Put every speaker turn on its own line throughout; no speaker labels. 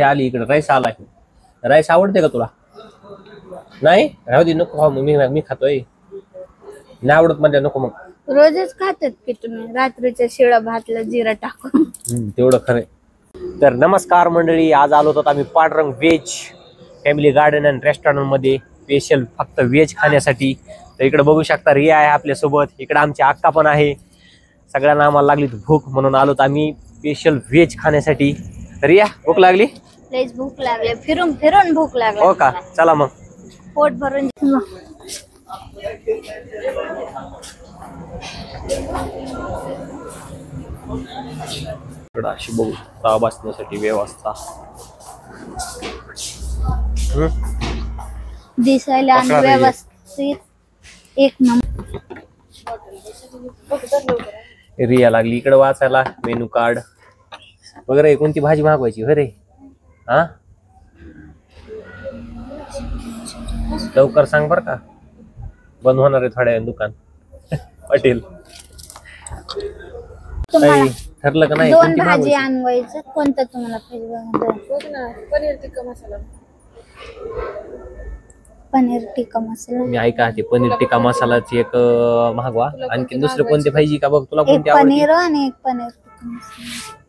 आली इकडे राईस आलाय. राईस आवडते का तुला? नाही राहू दे, नको खाऊ. मी खातोय. नाही आवडत म्हणजे नको मग.
रोजच खातात की तुम्ही रात्रीच्या शिळा भातला जिरा टाकून.
तेवढं खरंय. तर नमस्कार मंडळी, आज आलो होतो आम्ही Pandurang veg family garden and restaurant मध्ये स्पेशल फक्त व्हेज खाण्यासाठी. तर इकडे बघू शकता रिया आहे आपल्या सोबत, इकडे आमची अक्का पण आहे. सगळ्यांना आम्हाला लागली भूक म्हणून आलो आम्ही स्पेशल व्हेज खाण्यासाठी. रिया भूक लागली?
लयच भूक लागली, फिरून फिरून भूक लागली.
हो का, चला मग
पोट भरून.
अशी बघू शकता बसण्यासाठी व्यवस्था.
दिसायला आणि व्यवस्थित एक नंबर.
रिया लागली इकडे वाचायला मेनू कार्ड वगैरे. कोणती भाजी मागवायची हो रे? हा लवकर सांग बर का, बंद होणार आहे थोड्या वेळाने दुकान. हॉटेल ठरलं का नाही?
दोन भाजी आणवायचं, कोणतं तुम्हाला पाहिजे? पनीर टिक्का मसाला. पनीर टिक्का मसाला.
मी ऐका ते पनीर टिक्का मसालाची एक मागवा. आणखी दुसरे कोणते पाहिजे का बघ तुला? कोणते
पनीर आणि एक पनीर टिक्का मसाला.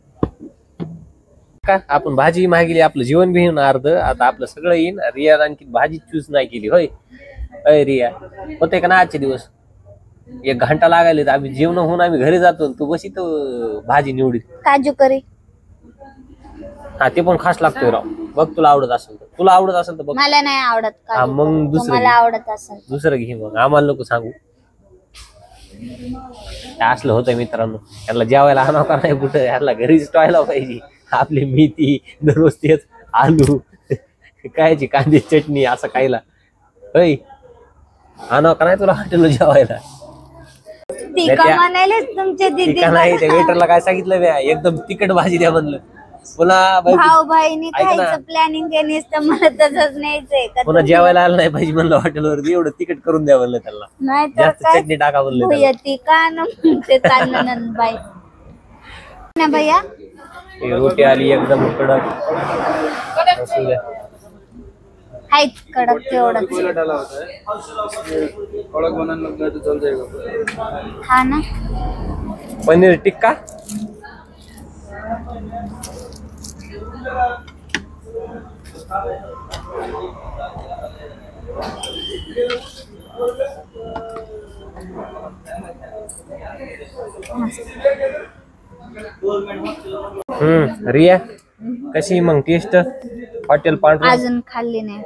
का आपण भाजी मागितली, आपलं जीवन बी येईन अर्ध. आता आपलं सगळं येईन. रिया आणखी भाजी चूज नाही केली होय. अय रिया, होते का ना आजचे दिवस? 1 घंटा लागायला. आम्ही जेवण होऊन आम्ही घरी जातो, तू बशी तो भाजी निवडी.
काजू करी.
हा ते पण खास लागतोय राव. बघ तुला आवडत असेल तर. तुला आवडत असेल तर बघ.
मला नाही आवडत काजू.
मग दुसरं
मला आवडत असेल
दुसरं घे मग. आम्हाला नको सांगू. असलं होतं मित्रांनो. याला जेवायला आणावं का नाही कुठं? याला घरीच टॉयला पाहिजे. आपली मेथी दररोज तेच, आलू कायची कांदे चटणी असं खायला होय. आणावं का नाही तुला हॉटेलला जेवायला?
तुमच्या
तिका नाही. त्या वेटरला काय सांगितलं म्या, एकदम तिखट भाजी द्या म्हणलं. पुन्हा
भाऊ भाईनी खायचं प्लॅनिंग केली तर मला तसंच न्यायचंय.
पुन्हा जेवायला आलं नाही पाहिजे म्हणलं हॉटेलवर. एवढं तिखट करून द्या म्हणलं त्याला.
नाही
जास्त चटणी टाका म्हणलं.
ते चाललं बाई ना भैया.
रोटी आली एकदम कडक.
आहेत कडक तेवढंच. हा ना.
पनीर टिक्का. रिया कशी मग टेस्ट? हॉटेल पांढरं
अजून खाल्ली नाही.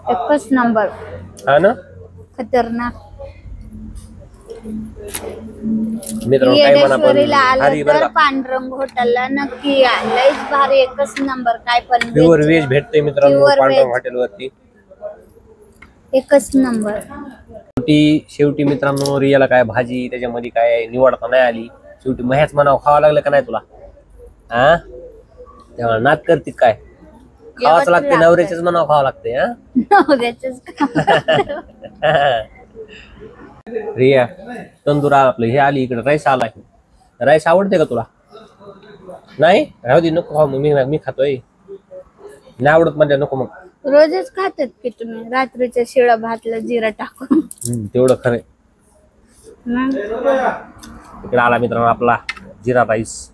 एकच नंबर.
हा ना,
खतरनाक.
मित्रांनो काय
येडेश्वरीला आलं तर पांडुरंग हॉटेलला नक्की या. लयच भारी, एकच नंबर. काय पण
प्युअर व्हेज भेटते मित्रांनो पांडुरंग हॉटेल वरती.
एकच नंबर.
शेवटी मित्रांनो रियाला काय भाजी त्याच्यामध्ये काय निवडता नाही आली. शेवटी मह्याच म्हणावं खावं लागलं का नाही तुला? हा तेव्हा नाद करते काय? खावाच लागते. नवऱ्याच्याच म्हणावं खावं लागते. हा
नवऱ्याचंच.
रिया तंदूर आपलं हे आली इकडे राईस आलाय. राईस आवडते का तुला? नाही राहू दे, नको खाऊ. मी खातोय. नाही आवडत म्हणजे नको मग.
रोजच खातात की तुम्ही रात्रीच्या शिळा भातला जिरा टाकून.
तेवढं खरंय. इकडे आला मित्रांनो आपला जिरा राईस.